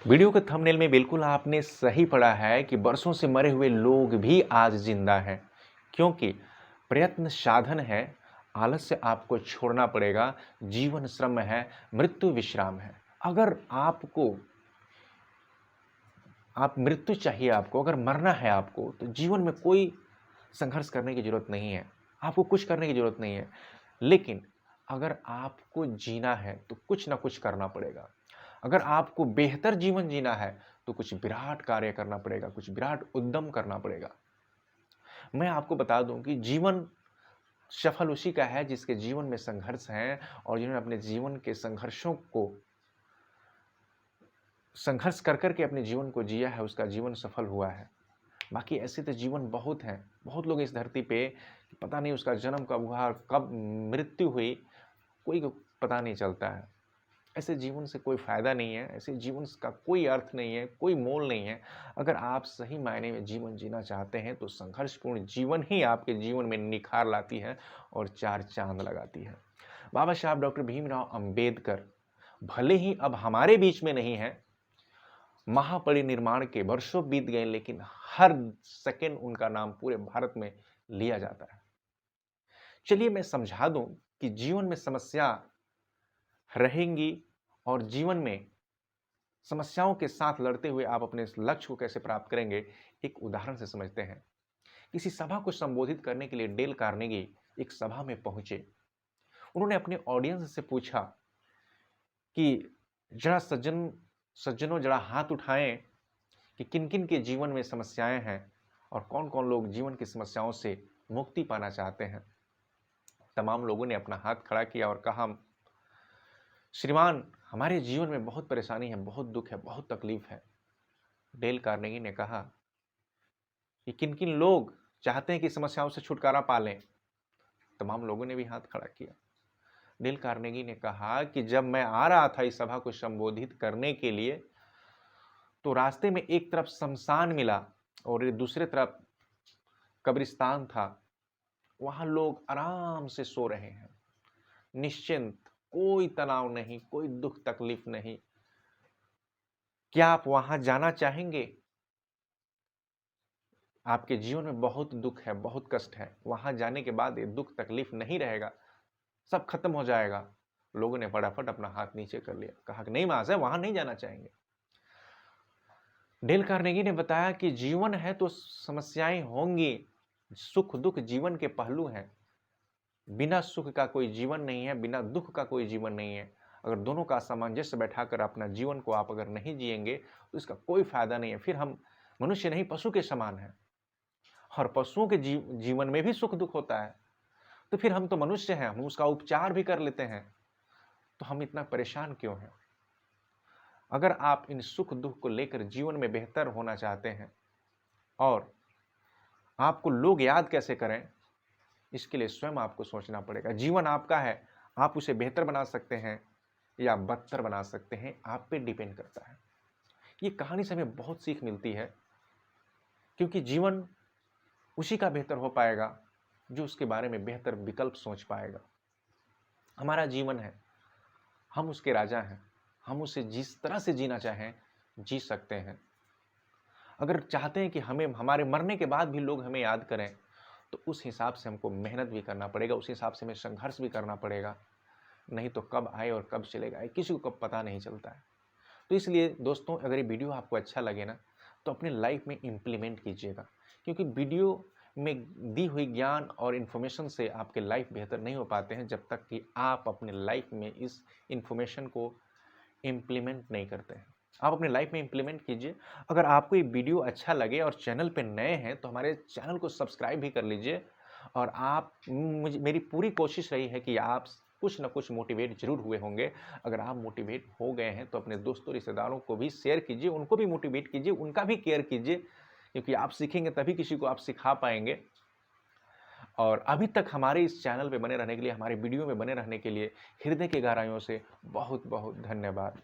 Video के thumbnail में बिल्कुल आपने सही पढ़ा है कि बरसों से मरे हुए लोग भी आज जिंदा हैं, क्योंकि प्रयत्न साधन है, आलस्य आपको छोड़ना पड़ेगा, जीवन श्रम है, मृत्यु विश्राम है। अगर आप मृत्यु चाहिए आपको, अगर मरना है आपको, तो जीवन में कोई संघर्ष करने की ज़रूरत नहीं है, आपको कुछ करने की ज़रूरत नहीं है। लेकिन अगर आपको जीना है, तो कुछ ना कुछ करना पड़ेगा। अगर आपको बेहतर जीवन जीना है, तो कुछ विराट कार्य करना पड़ेगा, कुछ विराट उद्यम करना पड़ेगा। मैं आपको बता दूँ कि जीवन सफल उसी का है जिसके जीवन में संघर्ष हैं और जिन्होंने अपने जीवन के संघर्षों को संघर्ष कर के अपने जीवन को जिया है, उसका जीवन सफल हुआ है। बाकी ऐसे तो जीवन बहुत हैं, बहुत लोग इस धरती पे पता नहीं उसका जन्म कब हुआ और कब मृत्यु हुई, कोई को पता नहीं चलता है। ऐसे जीवन से कोई फ़ायदा नहीं है, ऐसे जीवन का कोई अर्थ नहीं है, कोई मोल नहीं है। अगर आप सही मायने में जीवन जीना चाहते हैं, तो संघर्षपूर्ण जीवन ही आपके जीवन में निखार लाती है और चार चाँद लगाती है। बाबा साहब डॉक्टर भीमराव अंबेडकर भले ही अब हमारे बीच में नहीं हैं, महापरिनिर्वाण के वर्षों बीत गए, लेकिन हर सेकंड उनका नाम पूरे भारत में लिया जाता है। चलिए मैं समझा दूं कि जीवन में समस्या रहेंगी और जीवन में समस्याओं के साथ लड़ते हुए आप अपने इस लक्ष्य को कैसे प्राप्त करेंगे, एक उदाहरण से समझते हैं। किसी सभा को संबोधित करने के लिए डेल कार्नेगी एक सभा में पहुंचे। उन्होंने अपने ऑडियंस से पूछा कि जरा सज्जनों जरा हाथ उठाएं कि किन किन के जीवन में समस्याएं हैं और कौन कौन लोग जीवन की समस्याओं से मुक्ति पाना चाहते हैं। तमाम लोगों ने अपना हाथ खड़ा किया और कहा, श्रीमान, हमारे जीवन में बहुत परेशानी है, बहुत दुख है, बहुत तकलीफ है। डेल कार्नेगी ने कहा कि किन किन लोग चाहते हैं कि समस्याओं से छुटकारा पा लें। तमाम लोगों ने भी हाथ खड़ा किया। डेल कार्नेगी ने कहा कि जब मैं आ रहा था इस सभा को संबोधित करने के लिए, तो रास्ते में एक तरफ शमशान मिला और दूसरे तरफ कब्रिस्तान था। वहां लोग आराम से सो रहे हैं, निश्चिंत, कोई तनाव नहीं, कोई दुख तकलीफ नहीं। क्या आप वहां जाना चाहेंगे? आपके जीवन में बहुत दुख है, बहुत कष्ट है, वहां जाने के बाद ये दुख तकलीफ नहीं रहेगा, सब खत्म हो जाएगा। लोगों ने फटाफट अपना हाथ नीचे कर लिया, कहा कि नहीं महाशय, वहां नहीं जाना चाहेंगे। डेल कार्नेगी ने बताया कि जीवन है तो समस्याएं होंगी, सुख दुख जीवन के पहलू हैं। बिना सुख का कोई जीवन नहीं है, बिना दुख का कोई जीवन नहीं है। अगर दोनों का सामंजस्य बैठाकर अपना जीवन को आप अगर नहीं जिएंगे, तो इसका कोई फायदा नहीं है। फिर हम मनुष्य नहीं, पशु के समान हैं और पशुओं के जीवन में भी सुख दुख होता है। तो फिर हम तो मनुष्य हैं, हम उसका उपचार भी कर लेते हैं, तो हम इतना परेशान क्यों हैं? अगर आप इन सुख दुख को लेकर जीवन में बेहतर होना चाहते हैं और आपको लोग याद कैसे करें, इसके लिए स्वयं आपको सोचना पड़ेगा। जीवन आपका है, आप उसे बेहतर बना सकते हैं या बदतर बना सकते हैं, आप पे डिपेंड करता है। ये कहानी से हमें बहुत सीख मिलती है, क्योंकि जीवन उसी का बेहतर हो पाएगा जो उसके बारे में बेहतर विकल्प सोच पाएगा। हमारा जीवन है, हम उसके राजा हैं, हम उसे जिस तरह से जीना चाहें जी सकते हैं। अगर चाहते हैं कि हमें हमारे मरने के बाद भी लोग हमें याद करें, तो उस हिसाब से हमको मेहनत भी करना पड़ेगा, उस हिसाब से हमें संघर्ष भी करना पड़ेगा। नहीं तो कब आए और कब चलेगा, ये किसी को कब पता नहीं चलता है। तो इसलिए दोस्तों, अगर ये वीडियो आपको अच्छा लगे ना, तो अपने लाइफ में इम्प्लीमेंट कीजिएगा, क्योंकि वीडियो में दी हुई ज्ञान और इन्फॉर्मेशन से आपके लाइफ बेहतर नहीं हो पाते हैं जब तक कि आप अपने लाइफ में इस इन्फॉर्मेशन को इम्प्लीमेंट नहीं करते हैं। आप अपने लाइफ में इम्प्लीमेंट कीजिए। अगर आपको ये वीडियो अच्छा लगे और चैनल पे नए हैं, तो हमारे चैनल को सब्सक्राइब भी कर लीजिए। और आप मेरी पूरी कोशिश रही है कि आप कुछ ना कुछ मोटिवेट ज़रूर हुए होंगे। अगर आप मोटिवेट हो गए हैं, तो अपने दोस्तों रिश्तेदारों को भी शेयर कीजिए, उनको भी मोटिवेट कीजिए, उनका भी केयर कीजिए, क्योंकि आप सीखेंगे तभी किसी को आप सिखा पाएंगे। और अभी तक हमारे इस चैनल पे बने रहने के लिए, हमारे वीडियो में बने रहने के लिए हृदय की गहराइयों से बहुत बहुत धन्यवाद।